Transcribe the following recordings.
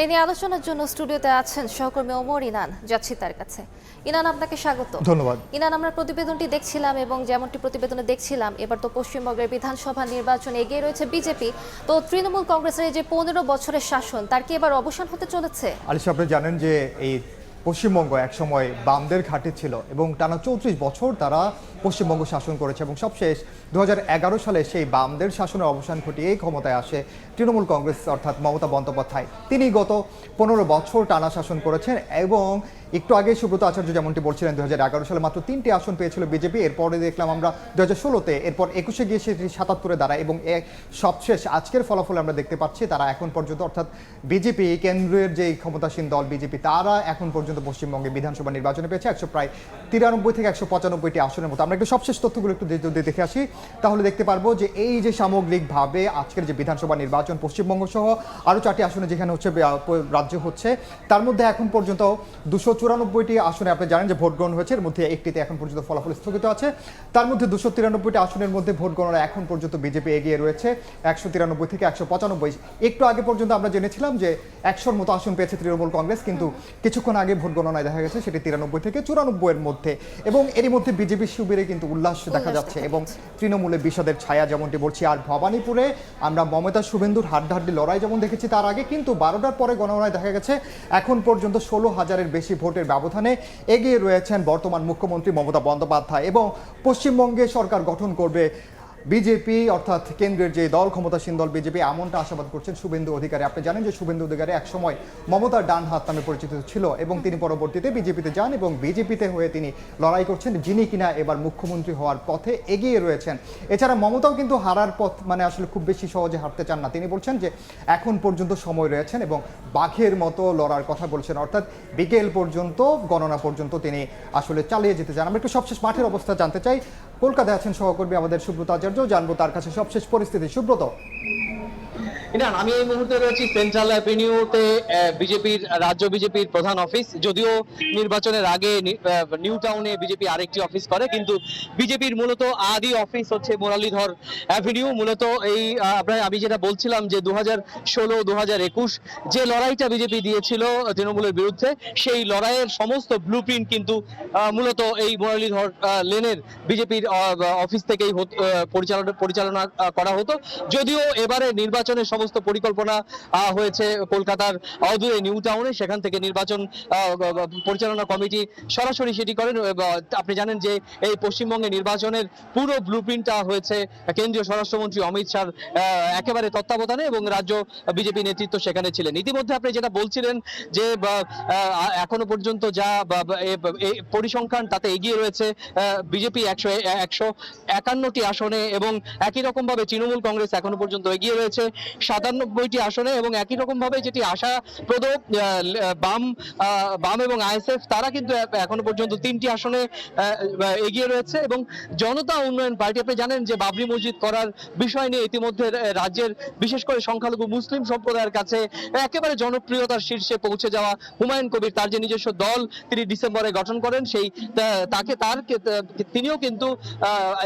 এই নিয়ে আলোচনার জন্য স্টুডিওতে আছেন সহকর্মী ওমর ইনান। যাচ্ছি তার কাছে। ইনান, আপনাকে স্বাগত। ধন্যবাদ। ইনান, আমরা প্রতিবেদনটি দেখছিলাম এবং যেমনটি প্রতিবেদনে দেখছিলাম, এবার তো পশ্চিমবঙ্গের বিধানসভা নির্বাচনে এগিয়ে রয়েছে বিজেপি। তো তৃণমূল কংগ্রেসের এই যে 15 বছরের শাসন, তার কি এবার অবসান হতে চলেছে? আলিশা, আপনি জানেন যে এই পশ্চিমবঙ্গ একসময় বামদের ঘাঁটি ছিল এবং টানা 34 বছর তারা পশ্চিমবঙ্গ শাসন করেছে এবং সবশেষ 2011 সালে সেই বামদের শাসনের অবসান ঘটিয়েই ক্ষমতায় আসে তৃণমূল কংগ্রেস অর্থাৎ মমতা বন্দ্যোপাধ্যায়। তিনি গত 15 বছর টানা শাসন করেছেন এবং একটু আগে সুব্রত আচার্য যেমনটি বলছিলেন 2011 সালে মাত্র 3টি আসন পেয়েছিল বিজেপি। এরপরে দেখলাম আমরা 2016-তে, এরপর 21-এ গিয়ে সেটি 77-এ দাঁড়ায় এবং সবশেষ আজকের ফলাফল আমরা দেখতে পাচ্ছি তারা এখন পর্যন্ত অর্থাৎ বিজেপি কেন্দ্রের যে ক্ষমতাসীন দল বিজেপি তারা এখন পর্যন্ত পশ্চিমবঙ্গে বিধানসভা নির্বাচনে পেয়েছে প্রায় 93 থেকে 195টি আসনের মতো। আমরা একটু সবশেষ তথ্যগুলো একটু যদি দেখে আসি তাহলে দেখতে পারবো যে এই যে সামগ্রিকভাবে আজকের যে বিধানসভা নির্বাচন পশ্চিমবঙ্গ সহ আরও 4টি আসনে যেখানে হচ্ছে রাজ্য হচ্ছে, তার মধ্যে এখন পর্যন্ত 294টি আসনে আপনি জানেন যে ভোট গ্রহণ হয়েছে, এর মধ্যে একটিতে এখন পর্যন্ত ফলাফল স্থগিত আছে। তার মধ্যে 293টি আসনের মধ্যে ভোট গণনা এখন পর্যন্ত বিজেপি এগিয়ে রয়েছে 193 থেকে 195। একটু আগে পর্যন্ত আমরা জেনেছিলাম যে 100-র মতো আসন পেয়েছে তৃণমূল কংগ্রেস, কিন্তু কিছুক্ষণ আগে ভোট গণনায় দেখা গেছে সেটি 93 থেকে 94-এর মধ্যে। এবং এরই মধ্যে বিজেপি শিবিরে কিন্তু উল্লাস দেখা যাচ্ছে এবং তৃণমূলে বিষাদের ছায়া যেমনটি বলছি। আর ভবানীপুরে আমরা মমতা শুভেন্দুর হাড্ডাহাড্ডি লড়াই যেমন দেখেছি তার আগে, কিন্তু 12টার পরে গণনায় দেখা গেছে এখন পর্যন্ত 16,000-এর বেশি ভোটের ব্যবধানে এগিয়ে রয়েছেন বর্তমান মুখ্যমন্ত্রী মমতা বন্দ্যোপাধ্যায়। এবং পশ্চিমবঙ্গে সরকার গঠন করবে বিজেপি অর্থাৎ কেন্দ্রের যে দল ক্ষমতাসীন দল বিজেপি, এমনটা আশাবাদ করছেন শুভেন্দু অধিকারী। আপনি জানেন যে শুভেন্দু অধিকারী একসময় মমতার ডান হাত নামে পরিচিত ছিল এবং তিনি পরবর্তীতে বিজেপিতে যান এবং বিজেপিতে হয়ে তিনি লড়াই করছেন, যিনি কিনা এবার মুখ্যমন্ত্রী হওয়ার পথে এগিয়ে রয়েছেন। এছাড়া মমতাও কিন্তু হারার পথ আসলে খুব বেশি সহজে হারতে চান না। তিনি বলছেন যে এখন পর্যন্ত সময় রয়েছেন এবং বাঘের মতো লড়ার কথা বলছেন, অর্থাৎ বিকেল পর্যন্ত গণনা পর্যন্ত তিনি আসলে চালিয়ে যেতে চান। আমরা একটু সবশেষ মাঠের অবস্থা জানতে চাই। কলকাতায় আছেন সহকর্মী আমাদের সুব্রত আচার্য, জানবো তার কাছে সবশেষ পরিস্থিতি। সুব্রত। আমি এই মুহূর্তে রয়েছি সেন্ট্রাল অ্যাভিনিউতে বিজেপির রাজ্য বিজেপির প্রধান অফিস। যদিও নির্বাচনের আগে নিউ টাউনে বিজেপি আরেকটি অফিস করে, কিন্তু বিজেপির মূলত আদি অফিস হচ্ছে মুরালীধর অ্যাভিনিউ। মূলত এই আমি যেটা বলছিলাম যে 2016, 2021 যে লড়াইটা বিজেপি দিয়েছিল তৃণমূলের বিরুদ্ধে, সেই লড়াইয়ের সমস্ত ব্লুপ্রিন্ট কিন্তু মূলত এই মুরালীধর লেনের বিজেপির অফিস থেকেই পরিচালনা করা হতো। যদিও এবারে নির্বাচনের সমস্ত পরিকল্পনা হয়েছে কলকাতার অদূরে নিউ টাউনে, সেখান থেকে নির্বাচন পরিচালনা কমিটি সরাসরি সেটি করেন। আপনি জানেন যে এই পশ্চিমবঙ্গে নির্বাচনের পুরো ব্লুপ্রিন্টটা হয়েছে কেন্দ্রীয় স্বরাষ্ট্রমন্ত্রী অমিত শাহর একেবারে তত্ত্বাবধানে এবং রাজ্য বিজেপি নেতৃত্ব সেখানে ছিলেন। ইতিমধ্যে আপনি যেটা বলছিলেন যে এখনো পর্যন্ত যা পরিসংখ্যান তাতে এগিয়ে রয়েছে বিজেপি 151টি আসনে এবং একই রকম ভাবে তৃণমূল কংগ্রেস এখনো পর্যন্ত এগিয়ে রয়েছে 97টি আসনে এবং একই রকম ভাবে যেটি আশাপ্রদ বাম এবং আইএসএফ তারা কিন্তু এখনো পর্যন্ত 3টি আসনে এগিয়ে রয়েছে। এবং জনতা উন্নয়ন পার্টি, আপনি জানেন যে বাবরি মসজিদ করার বিষয় নিয়ে ইতিমধ্যে রাজ্যের বিশেষ করে সংখ্যালঘু মুসলিম সম্প্রদায়ের কাছে একেবারে জনপ্রিয়তার শীর্ষে পৌঁছে যাওয়া হুমায়ুন কবির, তার যে নিজস্ব দল তিনি ডিসেম্বরে গঠন করেন, সেই তিনিও কিন্তু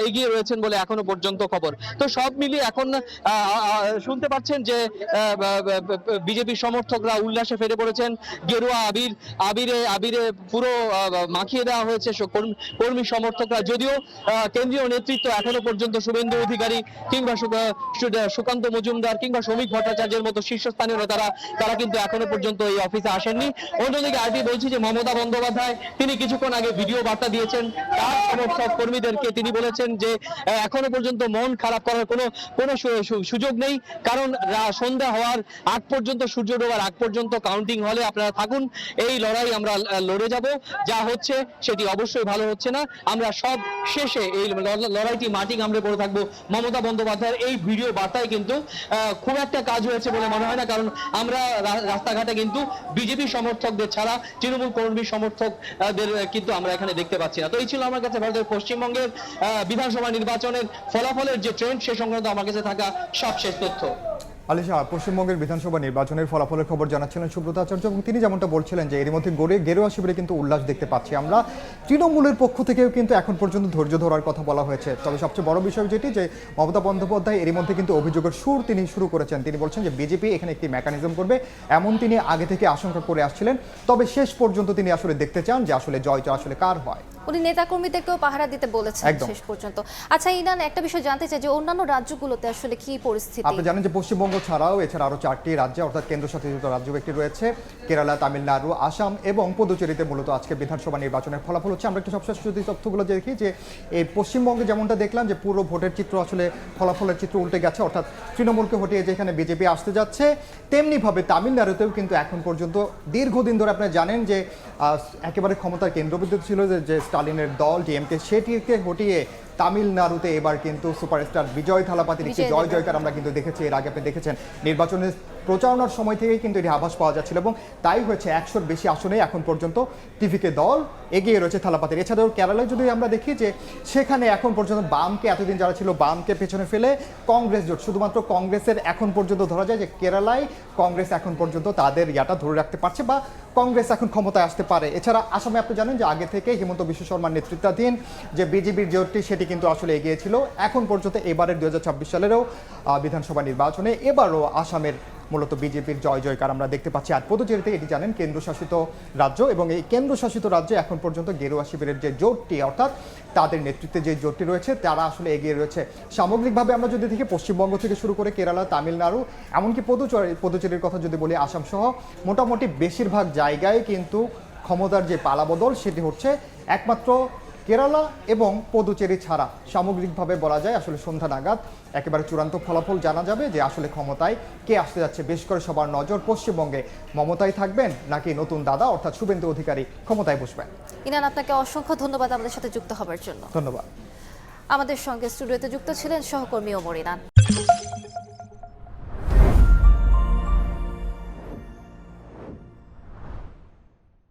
এগিয়ে রয়েছেন বলে এখনো পর্যন্ত খবর। তো সব মিলিয়ে এখন শুনতে পাচ্ছেন যে বিজেপির সমর্থকরা উল্লাসে ফেরে পড়েছেন। গেরুয়া আবিরে পুরো মাখিয়ে দেওয়া হয়েছে কর্মী সমর্থকরা। যদিও কেন্দ্রীয় নেতৃত্ব এখনো পর্যন্ত শুভেন্দু অধিকারী কিংবা সুকান্ত মজুমদার কিংবা শ্রমিক ভট্টাচার্যের মতো শীর্ষস্থানীয় তারা কিন্তু এখনো পর্যন্ত এই অফিসে আসেননি। অন্যদিকে আরটি বলছি যে মমতা বন্দ্যোপাধ্যায় তিনি কিছুক্ষণ আগে ভিডিও বার্তা দিয়েছেন তার সমর্থক কর্মীদেরকে। তিনি বলেছেন যে এখনো পর্যন্ত মন খারাপ করার কোনো সুযোগ নেই, কারণ সন্ধ্যা হওয়ার আগ পর্যন্ত, সূর্য ডোবার আগ পর্যন্ত কাউন্টিং হলে আপনারা থাকুন, এই লড়াই আমরা লড়ে যাব। যা হচ্ছে সেটি অবশ্যই ভালো হচ্ছে না, আমরা সব শেষে এই লড়াইটি মাটি কামড়ে পড়ে থাকবো। মমতা বন্দ্যোপাধ্যায়ের এই ভিডিও বার্তায় কিন্তু খুব একটা কাজ হয়েছে বলে মনে হয় না, কারণ আমরা রাস্তাঘাটে কিন্তু বিজেপি সমর্থকদের ছাড়া তৃণমূল কর্মী সমর্থকদের কিন্তু আমরা এখানে দেখতে পাচ্ছি না। তো এই ছিল আমার কাছে ভারতের পশ্চিমবঙ্গের বিধানসভা নির্বাচনের ফলাফলের যে ট্রেন্ড সে সংক্রান্ত আমার কাছে থাকা সবশেষ তথ্য। আলিশা, পশ্চিমবঙ্গের বিধানসভা নির্বাচনের ফলাফলের খবর জানাচ্ছিলেন সুব্রত আচার্য, এবং তিনি যেমনটা বলছিলেন যে এর মধ্যে গেরুয়া শিবিরে কিন্তু উল্লাস দেখতে পাচ্ছি আমরা। তৃণমূলের পক্ষ থেকেও কিন্তু এখন পর্যন্ত ধৈর্য ধরার কথা বলা হয়েছে। তবে সবচেয়ে বড় বিষয় যেটি, যে মমতা বন্দ্যোপাধ্যায় এর মধ্যে কিন্তু অভিযোগের সুর তিনি শুরু করেছেন। তিনি বলছেন যে বিজেপি এখানে একটি মেকানিজম করবে, এমন তিনি আগে থেকে আশঙ্কা করে আসছিলেন। তবে শেষ পর্যন্ত তিনি আসলে দেখতে চান যে আসলে জয়টা আসলে কার হয়। উনি নেতাকর্মীদেরকেও পাহারা দিতে বলেছেন একদম। শেষ পর্যন্ত। আচ্ছা ইনান, একটা বিষয় জানতে চাই যে অন্যান্য রাজ্যগুলোতে আসলে কি পরিস্থিতি? আপনি জানেন যে পশ্চিমবঙ্গ ছাড়াও এছাড়া আরও 4টি রাজ্যে অর্থাৎ কেন্দ্রশাসিত রাজ্য একটি রয়েছে, কেরালা, তামিলনাড়ু, আসাম এবং পুদুচেরিতে মূলত আজকে বিধানসভা নির্বাচনের ফলাফল হচ্ছে। আমরা একটু সবশেষ যদি তথ্যগুলো দেখি, যে এই পশ্চিমবঙ্গে যেমনটা দেখলাম যে পুরো ভোটের চিত্র আসলে ফলাফলের চিত্র উল্টে গেছে, অর্থাৎ তৃণমূলকে হটিয়ে যেখানে বিজেপি আসতে যাচ্ছে, তেমনিভাবে তামিলনাড়ুতেও কিন্তু এখন পর্যন্ত দীর্ঘদিন ধরে আপনারা জানেন যে একেবারে ক্ষমতার কেন্দ্রবিন্দু ছিল যে স্টালিনের দল ডিএমকে, সেটিকে হটিয়ে তামিলনাড়ুতে এবার কিন্তু সুপারস্টার বিজয় থালাপাতির একটি জয় জয়কার আমরা কিন্তু দেখেছি। এর আগে আপনি দেখেছেন নির্বাচনের প্রচারণার সময় থেকেই কিন্তু এটি আভাস পাওয়া যাচ্ছিল, এবং তাই হয়েছে 100-র বেশি আসনে এখন পর্যন্ত টিভিকে দল এগিয়ে রয়েছে থালাপাতির। এছাড়াও কেরালায় যদি আমরা দেখি যে সেখানে এখন পর্যন্ত বামকে, এতদিন যারা ছিল বামকে পেছনে ফেলে কংগ্রেস জোট, শুধুমাত্র কংগ্রেসের এখন পর্যন্ত ধরা যায় যে কেরালায় কংগ্রেস এখন পর্যন্ত তাদের ইয়াটা ধরে রাখতে পারছে বা কংগ্রেস এখন ক্ষমতায় আসতে পারে। এছাড়া আসামে আপনি জানেন যে আগে থেকে হিমন্ত বিশ্ব শর্মার নেতৃত্বাধীন যে বিজেপির জোটটি সেটি কিন্তু আসলে এগিয়েছিল। এখন পর্যন্ত এবারের 2026 সালেরও বিধানসভা নির্বাচনে এবারও আসামের মূলত বিজেপির জয় জয়কার আমরা দেখতে পাচ্ছি। আর পুদুচেরিতে এটি জানেন কেন্দ্রশাসিত রাজ্য, এবং এই কেন্দ্রশাসিত রাজ্যে এখন পর্যন্ত গেরুয়া শিবিরের যে জোটটি, অর্থাৎ তাদের নেতৃত্বে যে জোটটি রয়েছে তারা আসলে এগিয়ে রয়েছে। সামগ্রিকভাবে আমরা যদি দেখি পশ্চিমবঙ্গ থেকে শুরু করে কেরালা, তামিলনাড়ু, এমনকি পুদুচেরির কথা যদি বলি, আসাম সহ মোটামুটি বেশিরভাগ জায়গায় কিন্তু ক্ষমতার যে পালাবদল সেটি হচ্ছে একমাত্র কেরালা এবং পুদুচেরি ছাড়া। সামগ্রিকভাবে বলা যায় আসলে সন্ধ্যা নাগাদ একেবারে চূড়ান্ত ফলাফল জানা যাবে যে আসলে ক্ষমতায় কে আসতে যাচ্ছে। বেশ করে সবার নজর পশ্চিমবঙ্গে মমতাই থাকবেন নাকি নতুন দাদা অর্থাৎ শুভেন্দু অধিকারী ক্ষমতায় বসবেন। ইনান, আপনাকে অসংখ্য ধন্যবাদ আমাদের সাথে যুক্ত হবার জন্য। ধন্যবাদ। আমাদের সঙ্গে স্টুডিওতে যুক্ত ছিলেন সহকর্মী ওমর ইনান।